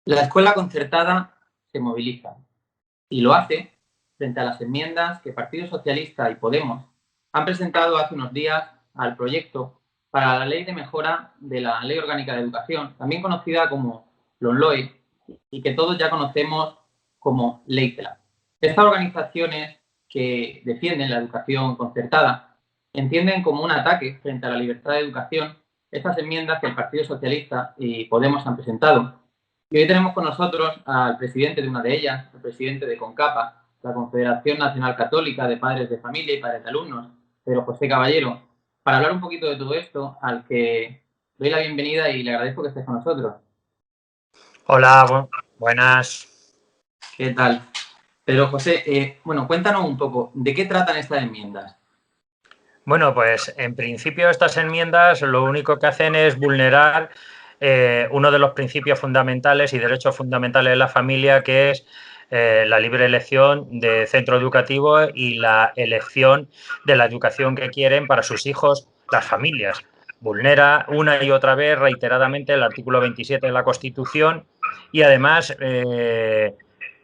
La escuela concertada se moviliza y lo hace frente a las enmiendas que Partido Socialista y Podemos han presentado hace unos días al proyecto para la Ley de Mejora de la Ley Orgánica de Educación, también conocida como LOMLOE, y que todos ya conocemos como Ley CELA. Estas organizaciones que defienden la educación concertada entienden como un ataque frente a la libertad de educación estas enmiendas que el Partido Socialista y Podemos han presentado. Y hoy tenemos con nosotros al presidente de una de ellas, el presidente de CONCAPA, la Confederación Nacional Católica de Padres de Familia y Padres de Alumnos, Pedro José Caballero, para hablar un poquito de todo esto, al que doy la bienvenida y le agradezco que estés con nosotros. Hola, buenas. ¿Qué tal? Pedro José, bueno, cuéntanos un poco, ¿de qué tratan estas enmiendas? Bueno, pues en principio estas enmiendas lo único que hacen es vulnerar uno de los principios fundamentales y derechos fundamentales de la familia, que es la libre elección de centro educativo y la elección de la educación que quieren para sus hijos, las familias. Vulnera una y otra vez reiteradamente el artículo 27 de la Constitución y además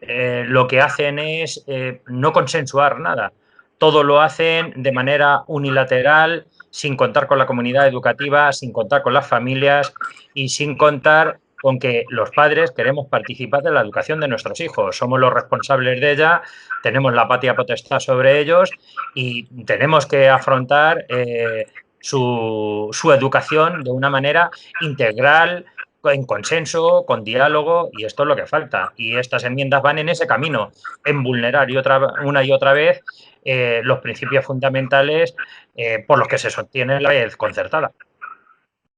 lo que hacen es no consensuar nada. Todo lo hacen de manera unilateral, sin contar con la comunidad educativa, sin contar con las familias y sin contar con que los padres queremos participar de la educación de nuestros hijos. Somos los responsables de ella, tenemos la patria potestad sobre ellos y tenemos que afrontar su educación de una manera integral, en consenso, con diálogo, y esto es lo que falta. Y estas enmiendas van en ese camino, en vulnerar una y otra vez los principios fundamentales por los que se sostiene la red concertada.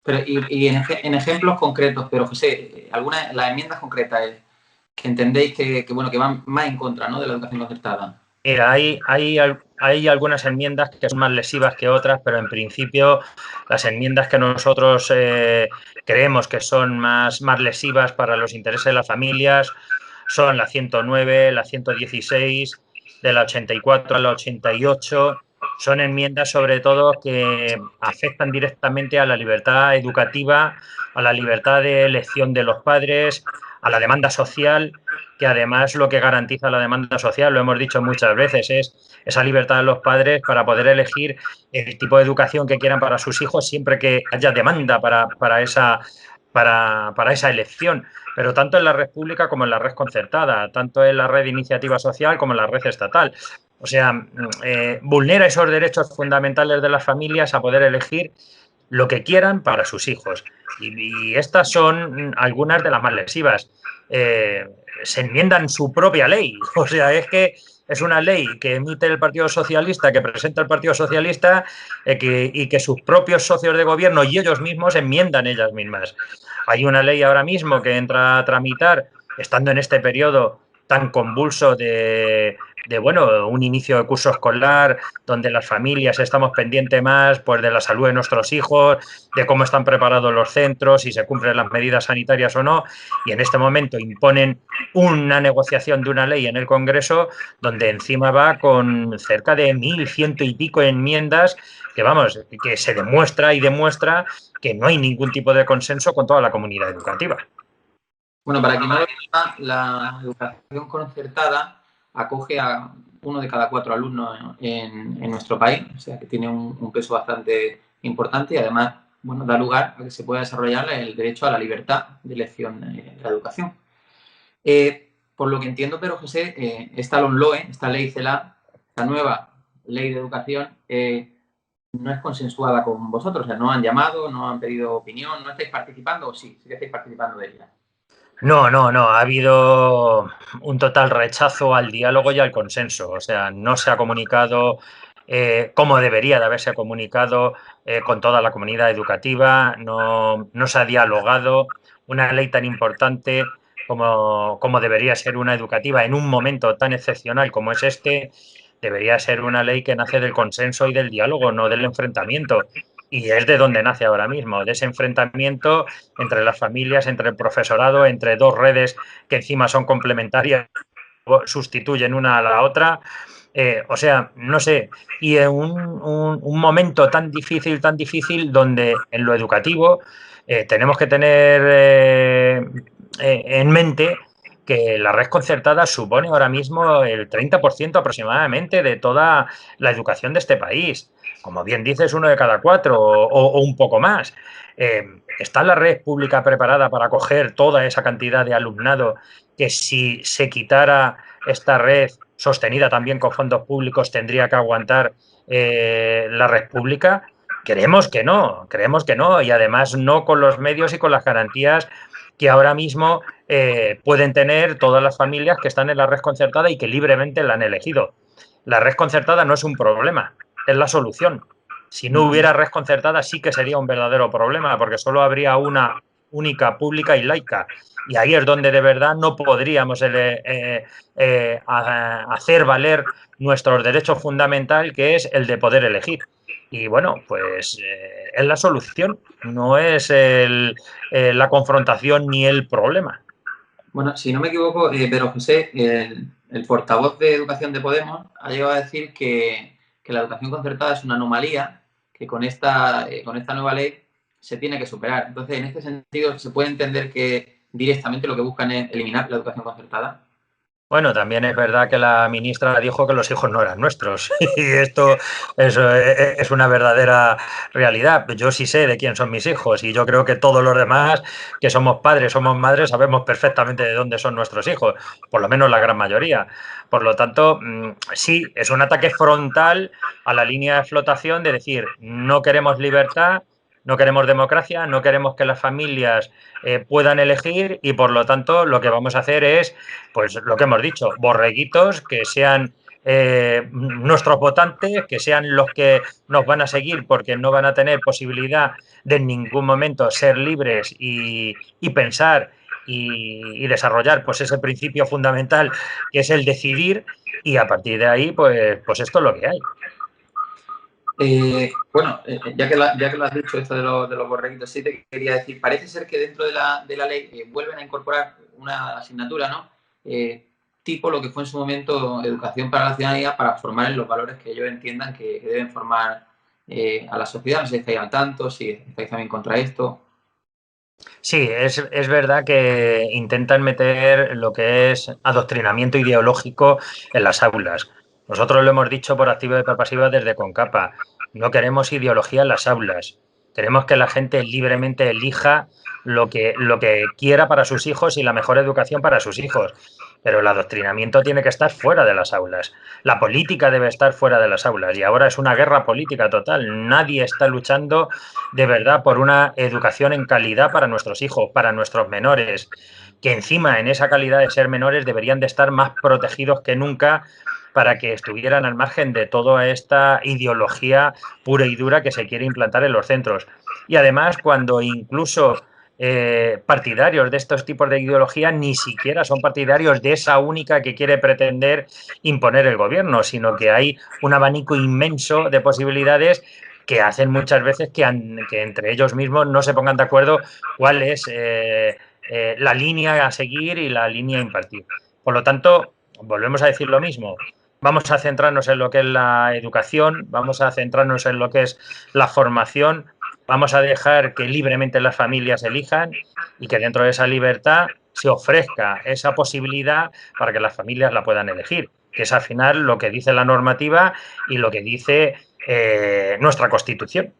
Pero, y en ejemplos concretos, pero José, algunas las enmiendas concretas que entendéis que van más en contra, ¿no?, de la educación concertada. Mira, hay algunas enmiendas que son más lesivas que otras, pero en principio las enmiendas que nosotros creemos que son más lesivas para los intereses de las familias son la 109, la 116, de la 84 a la 88. Son enmiendas sobre todo que afectan directamente a la libertad educativa, a la libertad de elección de los padres, a la demanda social, que además lo que garantiza la demanda social, lo hemos dicho muchas veces, es esa libertad de los padres para poder elegir el tipo de educación que quieran para sus hijos siempre que haya demanda para esa elección, pero tanto en la red pública como en la red concertada, tanto en la red de iniciativa social como en la red estatal. O sea, vulnera esos derechos fundamentales de las familias a poder elegir lo que quieran para sus hijos. Y estas son algunas de las más lesivas. Se enmiendan su propia ley. O sea, es que es una ley que emite el Partido Socialista, que presenta el Partido Socialista y que sus propios socios de gobierno y ellos mismos enmiendan ellas mismas. Hay una ley ahora mismo que entra a tramitar, estando en este periodo tan convulso de un inicio de curso escolar, donde las familias estamos pendientes más pues, de la salud de nuestros hijos, de cómo están preparados los centros, si se cumplen las medidas sanitarias o no, y en este momento imponen una negociación de una ley en el Congreso donde encima va con cerca de 1.100 y pico enmiendas que, vamos, que se demuestra que no hay ningún tipo de consenso con toda la comunidad educativa. Bueno, para quien no lo sepa, la educación concertada acoge a 1 de cada 4 alumnos en nuestro país, o sea que tiene un peso bastante importante y además, bueno, da lugar a que se pueda desarrollar el derecho a la libertad de elección de la educación. Por lo que entiendo, Pedro José, esta LOMLOE, esta ley CELA, esta nueva ley de educación, no es consensuada con vosotros, o sea, no han llamado, no han pedido opinión, ¿no estáis participando o sí? Sí que estáis participando de ella. No, no, no. Ha habido un total rechazo al diálogo y al consenso. O sea, no se ha comunicado como debería de haberse comunicado con toda la comunidad educativa. No, no se ha dialogado. Una ley tan importante como debería ser una educativa en un momento tan excepcional como es este, debería ser una ley que nace del consenso y del diálogo, no del enfrentamiento. Y es de donde nace ahora mismo, de ese enfrentamiento entre las familias, entre el profesorado, entre dos redes que encima son complementarias, sustituyen una a la otra. O sea, no sé, y en un momento tan difícil, donde en lo educativo tenemos que tener en mente que la red concertada supone ahora mismo el 30% aproximadamente de toda la educación de este país. Como bien dices, 1 de cada 4 o un poco más. ¿Está la red pública preparada para acoger toda esa cantidad de alumnado que si se quitara esta red sostenida también con fondos públicos tendría que aguantar la red pública? Creemos que no, y además no con los medios y con las garantías que ahora mismo pueden tener todas las familias que están en la red concertada y que libremente la han elegido. La red concertada no es un problema, es la solución. Si no hubiera red concertada sí que sería un verdadero problema, porque solo habría una única, pública y laica. Y ahí es donde de verdad no podríamos hacer valer nuestro derecho fundamental, que es el de poder elegir. Y bueno, pues es la solución, no es la confrontación ni el problema. Bueno, si no me equivoco, Pedro José, el portavoz de Educación de Podemos ha llegado a decir que la educación concertada es una anomalía que con esta nueva ley se tiene que superar. Entonces, en este sentido, ¿se puede entender que directamente lo que buscan es eliminar la educación concertada? Bueno, también es verdad que la ministra dijo que los hijos no eran nuestros y esto es una verdadera realidad. Yo sí sé de quién son mis hijos y yo creo que todos los demás que somos padres, somos madres, sabemos perfectamente de dónde son nuestros hijos, por lo menos la gran mayoría. Por lo tanto, sí, es un ataque frontal a la línea de flotación de decir, no queremos libertad, no queremos democracia, no queremos que las familias puedan elegir y por lo tanto lo que vamos a hacer es, pues lo que hemos dicho, borreguitos que sean nuestros votantes, que sean los que nos van a seguir porque no van a tener posibilidad de en ningún momento ser libres y pensar y desarrollar pues ese principio fundamental que es el decidir, y a partir de ahí pues esto es lo que hay. Bueno, ya que lo has dicho esto de los borreguitos, sí te quería decir, parece ser que dentro de la ley vuelven a incorporar una asignatura, ¿no? Tipo lo que fue en su momento Educación para la Ciudadanía, para formar en los valores que ellos entiendan que deben formar a la sociedad. No sé si estáis al tanto, si estáis también contra esto. Sí, es verdad que intentan meter lo que es adoctrinamiento ideológico en las aulas. Nosotros lo hemos dicho por activa y por pasiva desde Concapa. No queremos ideología en las aulas. Queremos que la gente libremente elija lo que quiera para sus hijos y la mejor educación para sus hijos. Pero el adoctrinamiento tiene que estar fuera de las aulas. La política debe estar fuera de las aulas. Y ahora es una guerra política total. Nadie está luchando de verdad por una educación en calidad para nuestros hijos, para nuestros menores, que encima en esa calidad de ser menores deberían de estar más protegidos que nunca para que estuvieran al margen de toda esta ideología pura y dura que se quiere implantar en los centros. Y además, cuando incluso partidarios de estos tipos de ideología ni siquiera son partidarios de esa única que quiere pretender imponer el gobierno, sino que hay un abanico inmenso de posibilidades que hacen muchas veces que entre ellos mismos no se pongan de acuerdo cuál es la línea a seguir y la línea a impartir. Por lo tanto, volvemos a decir lo mismo. Vamos a centrarnos en lo que es la educación, vamos a centrarnos en lo que es la formación, vamos a dejar que libremente las familias elijan y que dentro de esa libertad se ofrezca esa posibilidad para que las familias la puedan elegir, que es al final lo que dice la normativa y lo que dice nuestra Constitución.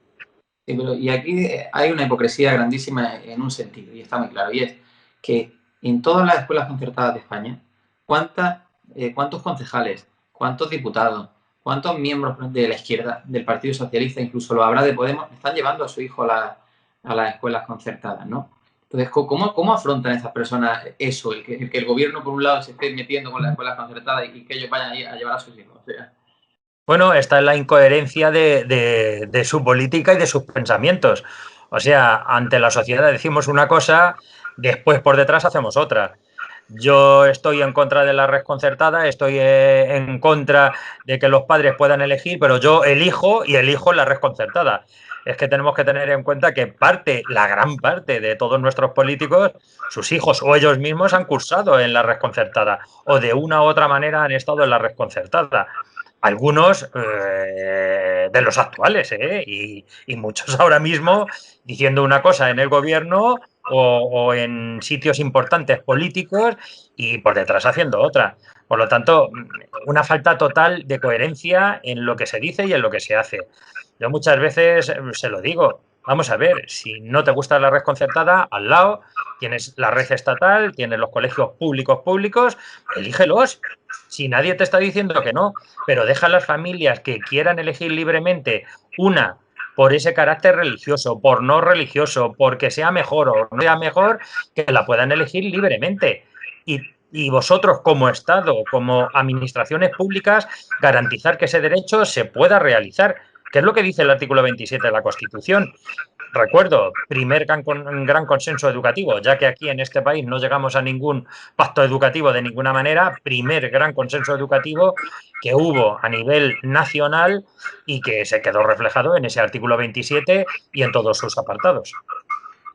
Sí, pero y aquí hay una hipocresía grandísima en un sentido, y está muy claro, y es que en todas las escuelas concertadas de España, ¿cuántos concejales, cuántos diputados, cuántos miembros de la izquierda, del Partido Socialista, incluso lo habrá de Podemos, están llevando a su hijo a las escuelas concertadas, ¿no? Entonces, ¿cómo afrontan esas personas eso? El que el gobierno, por un lado, se esté metiendo con las escuelas concertadas y que ellos vayan a llevar a sus hijos. O sea, Bueno, está en la incoherencia de su política y de sus pensamientos. O sea, ante la sociedad decimos una cosa, después por detrás hacemos otra. Yo estoy en contra de la red concertada, estoy en contra de que los padres puedan elegir, pero yo elijo y elijo la red concertada. Es que tenemos que tener en cuenta que la gran parte de todos nuestros políticos, sus hijos o ellos mismos han cursado en la red concertada o de una u otra manera han estado en la red concertada. Algunos de los actuales, y muchos ahora mismo diciendo una cosa en el gobierno o en sitios importantes políticos y por detrás haciendo otra. Por lo tanto, una falta total de coherencia en lo que se dice y en lo que se hace. Yo muchas veces se lo digo, vamos a ver, si no te gusta la red concertada, al lado tienes la red estatal, tienes los colegios públicos, elígelos. Si nadie te está diciendo que no, pero deja a las familias que quieran elegir libremente una por ese carácter religioso, por no religioso, porque sea mejor o no sea mejor, que la puedan elegir libremente. Y vosotros como Estado, como administraciones públicas, garantizar que ese derecho se pueda realizar, que es lo que dice el artículo 27 de la Constitución. Recuerdo, primer gran consenso educativo, ya que aquí en este país no llegamos a ningún pacto educativo de ninguna manera, primer gran consenso educativo que hubo a nivel nacional y que se quedó reflejado en ese artículo 27 y en todos sus apartados.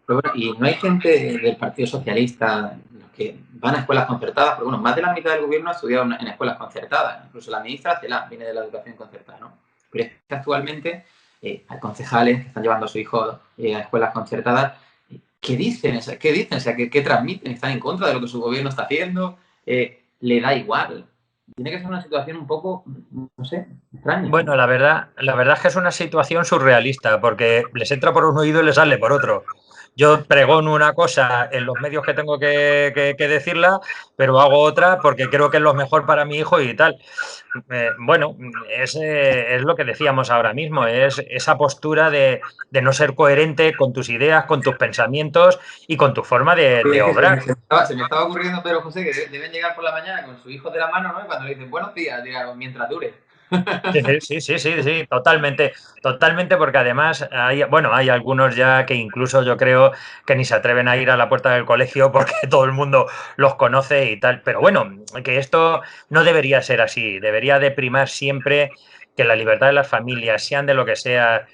pero bueno, y no hay gente del Partido Socialista que van a escuelas concertadas, pero bueno, más de la mitad del gobierno ha estudiado en escuelas concertadas. Incluso la ministra Celaá viene de la educación concertada, ¿no? Pero es que actualmente hay concejales que están llevando a su hijo a escuelas concertadas. ¿Qué dicen? ¿Qué dicen? O sea, ¿qué transmiten? ¿Están en contra de lo que su gobierno está haciendo? ¿Le da igual? Tiene que ser una situación un poco, no sé, extraña. Bueno, la verdad es que es una situación surrealista, porque les entra por un oído y les sale por otro. Yo pregono una cosa en los medios que tengo que decirla, pero hago otra porque creo que es lo mejor para mi hijo y tal. Bueno, es lo que decíamos ahora mismo, es esa postura de no ser coherente con tus ideas, con tus pensamientos y con tu forma de Es que obrar. se me estaba ocurriendo, Pedro José, que deben llegar por la mañana con su hijo de la mano, ¿no? Y cuando le dicen buenos días, digan, mientras dure. Sí, totalmente, totalmente, porque además hay algunos ya que incluso yo creo que ni se atreven a ir a la puerta del colegio porque todo el mundo los conoce y tal. Pero bueno, que esto no debería ser así, debería de primar siempre que la libertad de las familias, sean de lo que sea,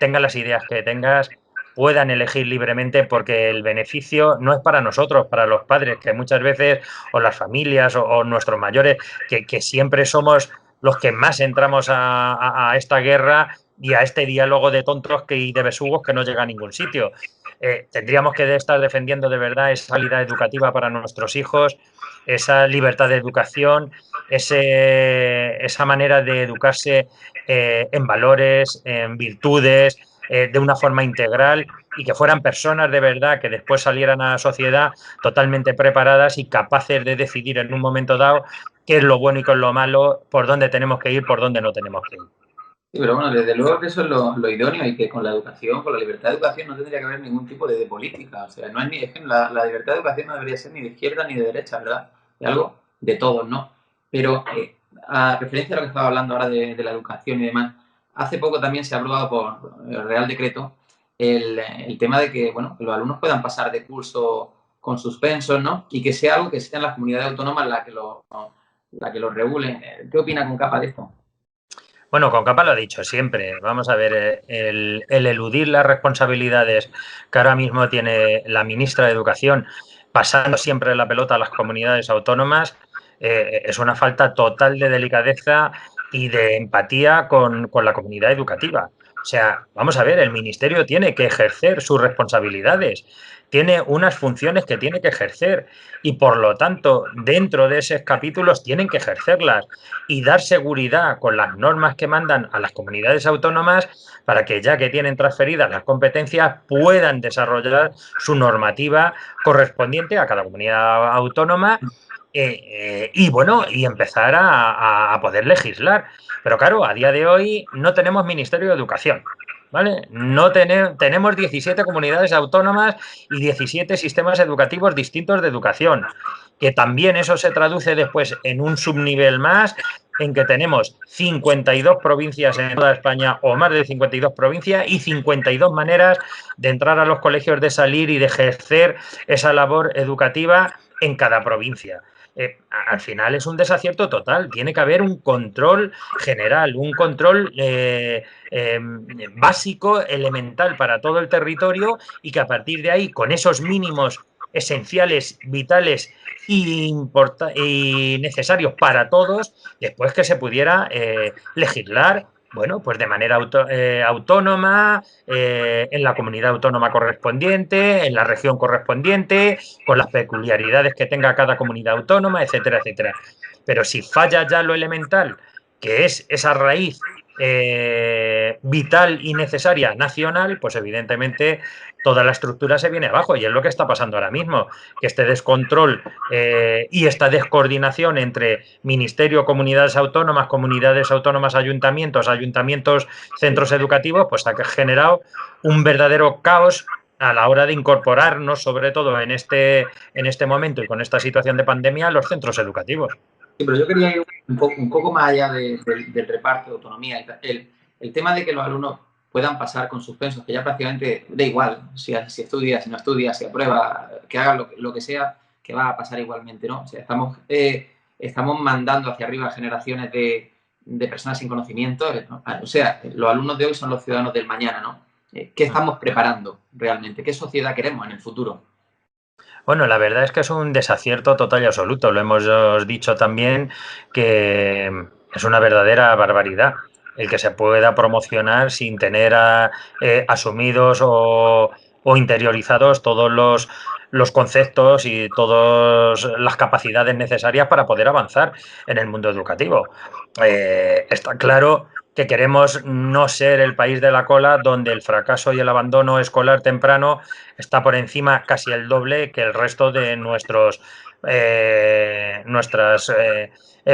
tengan las ideas que tengas, puedan elegir libremente porque el beneficio no es para nosotros, para los padres, que muchas veces, o las familias o nuestros mayores, que siempre somos los que más entramos a esta guerra y a este diálogo de tontos y de besugos que no llega a ningún sitio. Tendríamos que estar defendiendo de verdad esa calidad educativa para nuestros hijos, esa libertad de educación, esa manera de educarse en valores, en virtudes, de una forma integral y que fueran personas de verdad que después salieran a la sociedad totalmente preparadas y capaces de decidir en un momento dado qué es lo bueno y qué es lo malo, por dónde tenemos que ir, por dónde no tenemos que ir. Sí, pero bueno, desde luego que eso es lo idóneo y que con la educación, con la libertad de educación no tendría que haber ningún tipo de política. O sea, no es ni, es que la libertad de educación no debería ser ni de izquierda ni de derecha, ¿verdad? Es algo de todos, ¿no? Pero a referencia a lo que estaba hablando ahora de la educación y demás, hace poco también se ha aprobado por el Real Decreto el tema de que, bueno, que los alumnos puedan pasar de curso con suspensos, ¿no? Y que sea algo que sean las comunidades autónomas la que lo regulen. ¿Qué opina con capa de esto? Bueno, con capa lo ha dicho siempre. Vamos a ver, el eludir las responsabilidades que ahora mismo tiene la ministra de Educación, pasando siempre la pelota a las comunidades autónomas, es una falta total de delicadeza y de empatía con la comunidad educativa. O sea, vamos a ver, el Ministerio tiene que ejercer sus responsabilidades, tiene unas funciones que tiene que ejercer y, por lo tanto, dentro de esos capítulos tienen que ejercerlas y dar seguridad con las normas que mandan a las comunidades autónomas para que, ya que tienen transferidas las competencias, puedan desarrollar su normativa correspondiente a cada comunidad autónoma y bueno, y empezar a poder legislar. Pero claro, a día de hoy no tenemos Ministerio de Educación, ¿vale? No tenemos 17 comunidades autónomas y 17 sistemas educativos distintos de educación, que también eso se traduce después en un subnivel más, en que tenemos 52 provincias en toda España, o más de 52 provincias, y 52 maneras de entrar a los colegios, de salir y de ejercer esa labor educativa en cada provincia. Al final es un desacierto total. Tiene que haber un control general, un control básico, elemental para todo el territorio, y que a partir de ahí, con esos mínimos esenciales, vitales y necesarios para todos, después que se pudiera legislar, bueno, pues de manera autónoma, en la comunidad autónoma correspondiente, en la región correspondiente, con las peculiaridades que tenga cada comunidad autónoma, etcétera, etcétera. Pero si falla ya lo elemental, que es esa raíz vital y necesaria nacional, pues evidentemente toda la estructura se viene abajo, y es lo que está pasando ahora mismo, que este descontrol y esta descoordinación entre ministerio, comunidades autónomas, ayuntamientos, centros educativos, pues ha generado un verdadero caos a la hora de incorporarnos, sobre todo en este momento y con esta situación de pandemia, a los centros educativos. Sí, pero yo quería ir un poco más allá del reparto de autonomía. El tema de que los alumnos puedan pasar con suspensos, que ya prácticamente da igual si estudia, si no estudia, si aprueba, que haga lo que sea, que va a pasar igualmente, ¿no? O sea, estamos mandando hacia arriba generaciones de personas sin conocimiento, ¿no? O sea, los alumnos de hoy son los ciudadanos del mañana, ¿no? ¿Qué estamos preparando realmente? ¿Qué sociedad queremos en el futuro? Bueno, la verdad es que es un desacierto total y absoluto. Lo hemos dicho también, que es una verdadera barbaridad el que se pueda promocionar sin tener asumidos o interiorizados todos los conceptos y todas las capacidades necesarias para poder avanzar en el mundo educativo. Está claro que queremos no ser el país de la cola, donde el fracaso y el abandono escolar temprano está por encima casi el doble que el resto de nuestros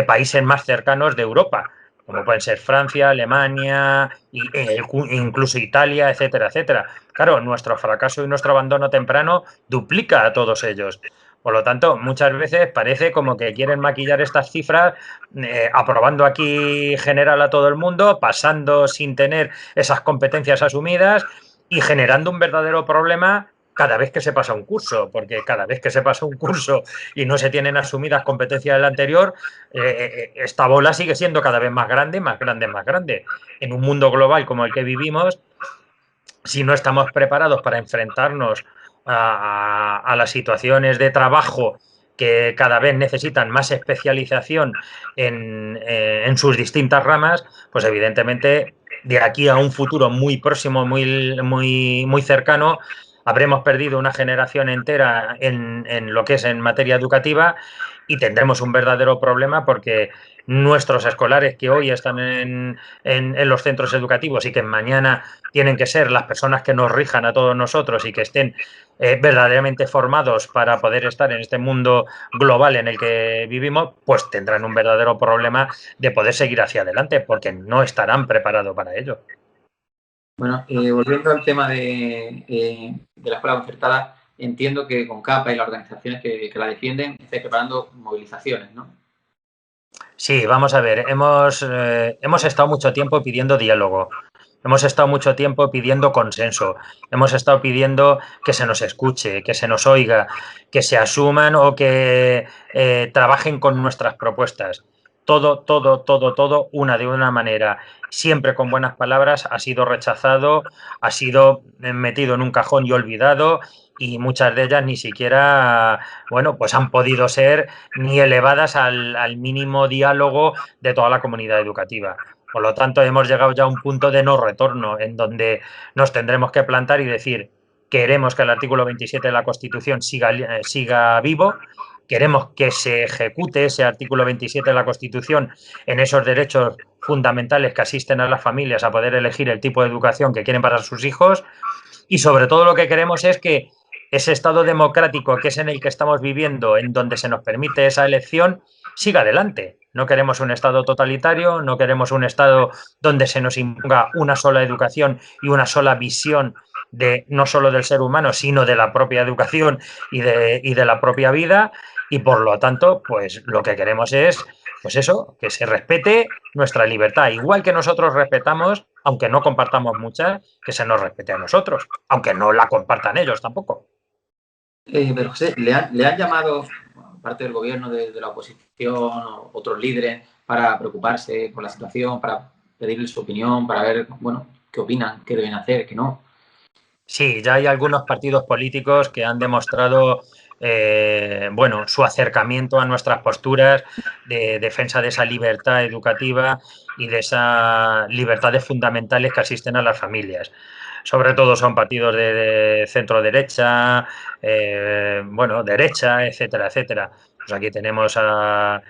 países más cercanos de Europa, como pueden ser Francia, Alemania, incluso Italia, etcétera, etcétera. Claro, nuestro fracaso y nuestro abandono temprano duplica a todos ellos. Por lo tanto, muchas veces parece como que quieren maquillar estas cifras, aprobando aquí general a todo el mundo, pasando sin tener esas competencias asumidas y generando un verdadero problema cada vez que se pasa un curso, porque cada vez que se pasa un curso y no se tienen asumidas competencias del anterior, esta bola sigue siendo cada vez más grande, más grande, más grande. En un mundo global como el que vivimos, si no estamos preparados para enfrentarnos a las situaciones de trabajo que cada vez necesitan más especialización en sus distintas ramas, pues evidentemente de aquí a un futuro muy próximo, muy cercano, habremos perdido una generación entera en lo que es en materia educativa, y tendremos un verdadero problema, porque nuestros escolares que hoy están en los centros educativos y que mañana tienen que ser las personas que nos rijan a todos nosotros y que estén verdaderamente formados para poder estar en este mundo global en el que vivimos, pues tendrán un verdadero problema de poder seguir hacia adelante, porque no estarán preparados para ello. Bueno, volviendo al tema de la escuela concertada, entiendo que con CAPA y las organizaciones que la defienden estáis preparando movilizaciones, ¿no? Sí, vamos a ver, hemos estado mucho tiempo pidiendo diálogo, hemos estado mucho tiempo pidiendo consenso, hemos estado pidiendo que se nos escuche, que se nos oiga, que se asuman o que trabajen con nuestras propuestas. Todo, de una manera, siempre con buenas palabras, ha sido rechazado, ha sido metido en un cajón y olvidado, y muchas de ellas ni siquiera, bueno, pues han podido ser ni elevadas al mínimo diálogo de toda la comunidad educativa. Por lo tanto, hemos llegado ya a un punto de no retorno en donde nos tendremos que plantar y decir, queremos que el artículo 27 de la Constitución siga vivo, queremos que se ejecute ese artículo 27 de la Constitución en esos derechos fundamentales que asisten a las familias a poder elegir el tipo de educación que quieren para sus hijos, y sobre todo lo que queremos es que ese Estado democrático que es en el que estamos viviendo, en donde se nos permite esa elección, siga adelante. No queremos un Estado totalitario, no queremos un Estado donde se nos imponga una sola educación y una sola visión de no solo del ser humano, sino de la propia educación y de la propia vida. Y por lo tanto, pues lo que queremos es, pues eso, que se respete nuestra libertad, igual que nosotros respetamos, aunque no compartamos muchas, que se nos respete a nosotros, aunque no la compartan ellos tampoco. Pero José, le han llamado parte del gobierno, de la oposición, o otros líderes, para preocuparse por la situación, para pedirle su opinión, para ver, bueno, qué opinan, qué deben hacer, qué no? Sí, ya hay algunos partidos políticos que han demostrado bueno, su acercamiento a nuestras posturas de defensa de esa libertad educativa y de esas libertades fundamentales que asisten a las familias. Sobre todo son partidos de centro derecha, bueno, derecha, etcétera, etcétera. Pues aquí tenemos a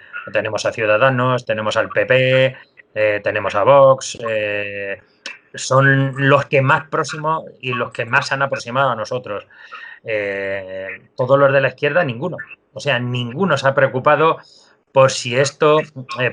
Ciudadanos, tenemos al PP, tenemos a Vox, son los que más próximos y los que más se han aproximado a nosotros. Todos los de la izquierda, ninguno. O sea, ninguno se ha preocupado por si esto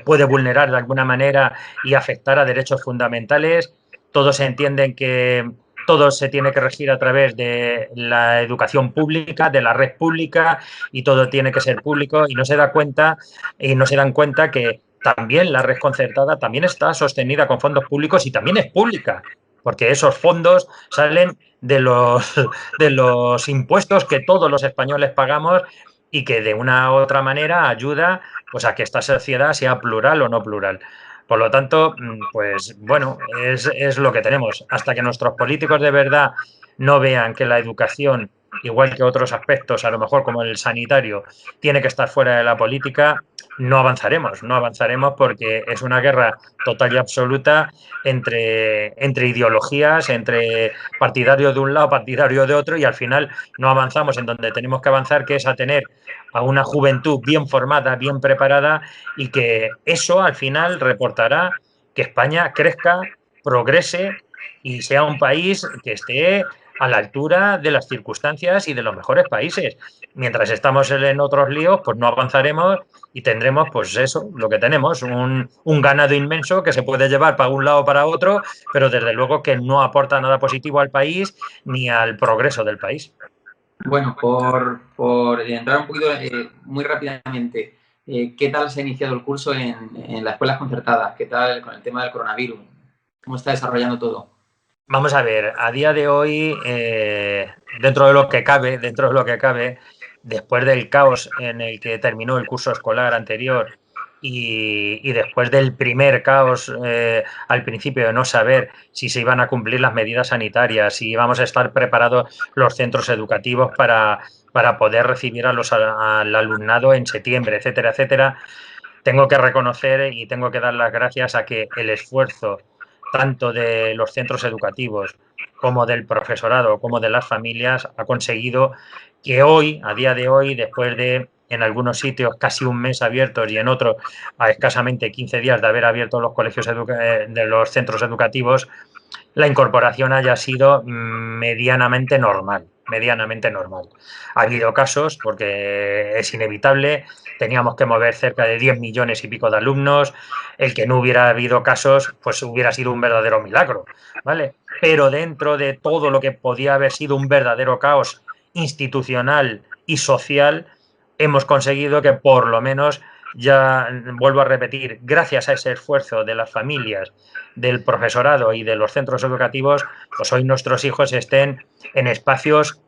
puede vulnerar de alguna manera y afectar a derechos fundamentales. Todos entienden que todo se tiene que regir a través de la educación pública, de la red pública, y todo tiene que ser público, y no se da cuenta y no se dan cuenta que también la red concertada también está sostenida con fondos públicos y también es pública, porque esos fondos salen de los impuestos que todos los españoles pagamos y que de una u otra manera ayuda pues, a que esta sociedad sea plural o no plural. Por lo tanto, pues bueno, es lo que tenemos. Hasta que nuestros políticos de verdad no vean que la educación, igual que otros aspectos, a lo mejor como el sanitario, tiene que estar fuera de la política, no avanzaremos, no avanzaremos porque es una guerra total y absoluta entre ideologías, entre partidarios de un lado, partidarios de otro, y al final no avanzamos en donde tenemos que avanzar, que es a tener a una juventud bien formada, bien preparada, y que eso al final reportará que España crezca, progrese y sea un país que esté a la altura de las circunstancias y de los mejores países. Mientras estamos en otros líos, pues no avanzaremos y tendremos, pues eso, lo que tenemos, un ganado inmenso que se puede llevar para un lado o para otro, pero desde luego que no aporta nada positivo al país ni al progreso del país. Bueno, por entrar un poquito muy rápidamente, ¿qué tal se ha iniciado el curso en las escuelas concertadas? ¿Qué tal con el tema del coronavirus? ¿Cómo está desarrollando todo? Vamos a ver, a día de hoy, dentro de lo que cabe, después del caos en el que terminó el curso escolar anterior y después del primer caos al principio de no saber si se iban a cumplir las medidas sanitarias, si íbamos a estar preparados los centros educativos para poder recibir al alumnado en septiembre, etcétera, etcétera, tengo que reconocer y tengo que dar las gracias a que el esfuerzo tanto de los centros educativos como del profesorado, como de las familias, ha conseguido que hoy, a día de hoy, después de en algunos sitios casi un mes abiertos y en otros a escasamente 15 días de haber abierto los colegios de los centros educativos, la incorporación haya sido medianamente normal, medianamente normal. Ha habido casos, porque es inevitable, teníamos que mover cerca de 10 millones y pico de alumnos, el que no hubiera habido casos, pues hubiera sido un verdadero milagro, ¿vale? Pero dentro de todo lo que podía haber sido un verdadero caos institucional y social, hemos conseguido que por lo menos, ya vuelvo a repetir, gracias a ese esfuerzo de las familias, del profesorado y de los centros educativos, pues hoy nuestros hijos estén en espacios,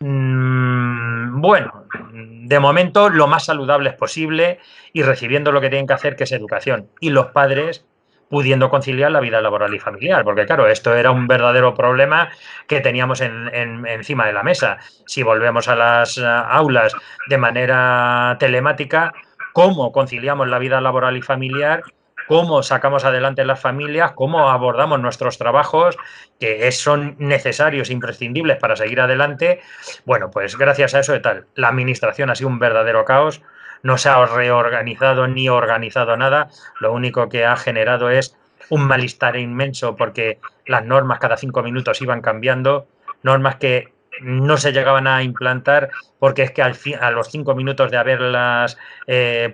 bueno, de momento lo más saludables posible y recibiendo lo que tienen que hacer, que es educación. Y los padres pudiendo conciliar la vida laboral y familiar, porque claro, esto era un verdadero problema que teníamos encima de la mesa. Si volvemos a las aulas de manera telemática, ¿cómo conciliamos la vida laboral y familiar cómo sacamos adelante las familias, cómo abordamos nuestros trabajos, que son necesarios e imprescindibles para seguir adelante. Bueno, pues gracias a eso y tal, la administración ha sido un verdadero caos, no se ha reorganizado ni organizado nada, lo único que ha generado es un malestar inmenso porque las normas cada 5 minutos iban cambiando, normas que no se llegaban a implantar porque es que a los 5 minutos de haberlas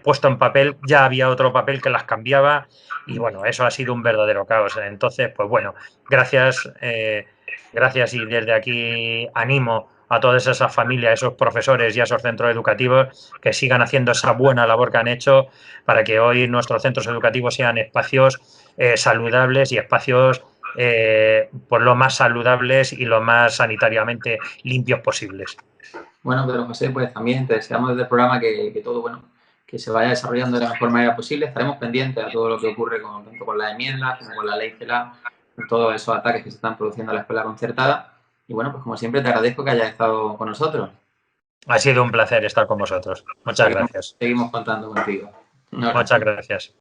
puesto en papel ya había otro papel que las cambiaba y bueno, eso ha sido un verdadero caos. Entonces, pues bueno, gracias y desde aquí animo a todas esas familias, a esos profesores y a esos centros educativos que sigan haciendo esa buena labor que han hecho para que hoy nuestros centros educativos sean espacios saludables y espacios pues lo más saludables y lo más sanitariamente limpios posibles. Bueno, Pedro José, pues también te deseamos desde el programa que todo, bueno, que se vaya desarrollando de la mejor manera posible. Estaremos pendientes a todo lo que ocurre tanto con las enmiendas como con la ley CELA, con todos esos ataques que se están produciendo a la escuela concertada. Y bueno, pues como siempre te agradezco que hayas estado con nosotros. Ha sido un placer estar con vosotros. Muchas gracias. Seguimos contando contigo. Muchas gracias.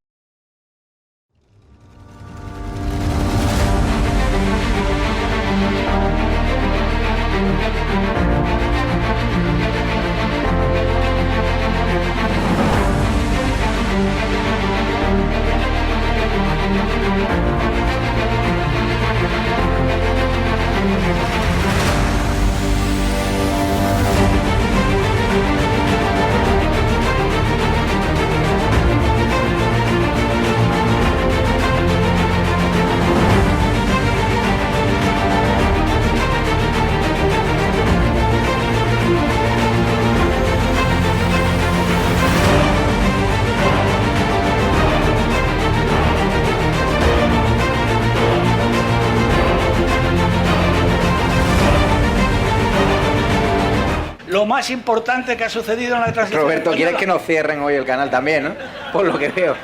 Lo más importante que ha sucedido en la transición. Roberto, ¿quieres que nos cierren hoy el canal también, no? Por lo que veo.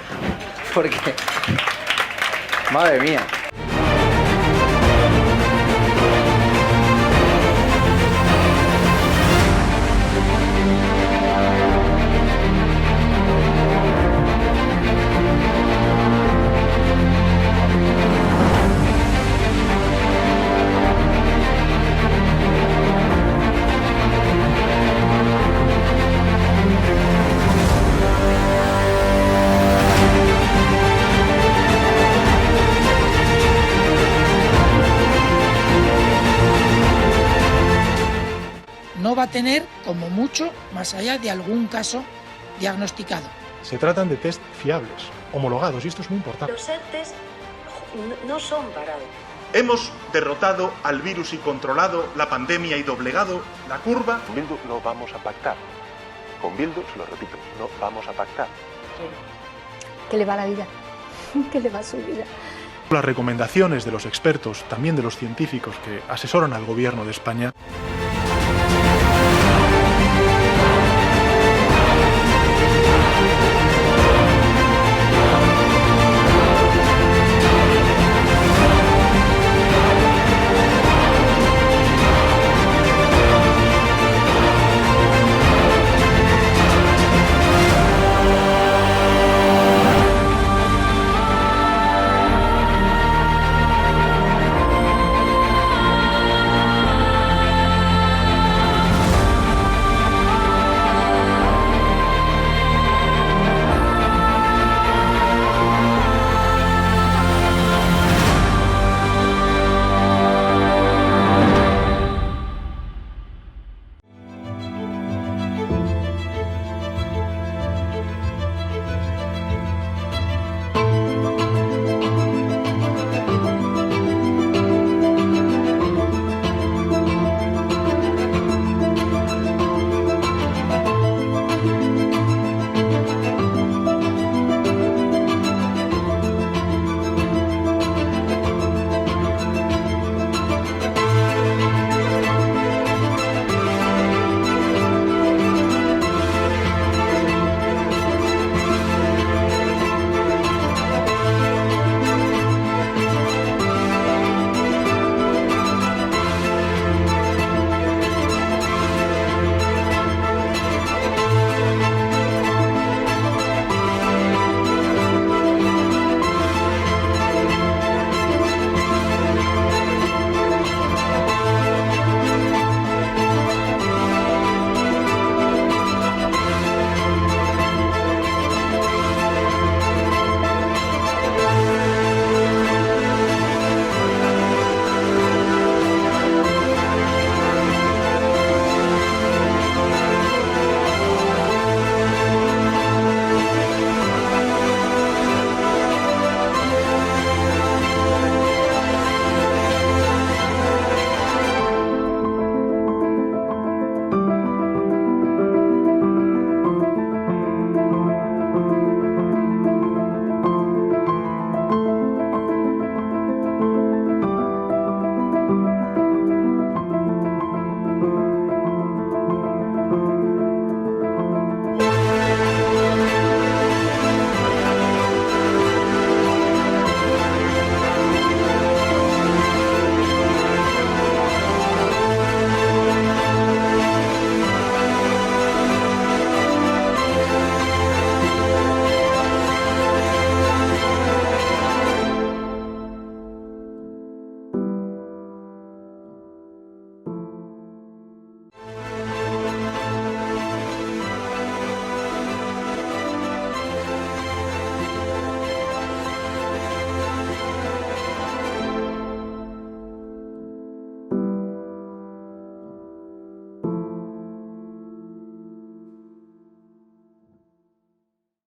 Porque... Madre mía. No va a tener, como mucho, más allá de algún caso diagnosticado. Se tratan de test fiables, homologados, y esto es muy importante. Los test no son parados. Hemos derrotado al virus y controlado la pandemia y doblegado la curva. Con Bildu no vamos a pactar. Con Bildu, se lo repito, no vamos a pactar. Que le va la vida, que le va su vida. Las recomendaciones de los expertos, también de los científicos que asesoran al gobierno de España,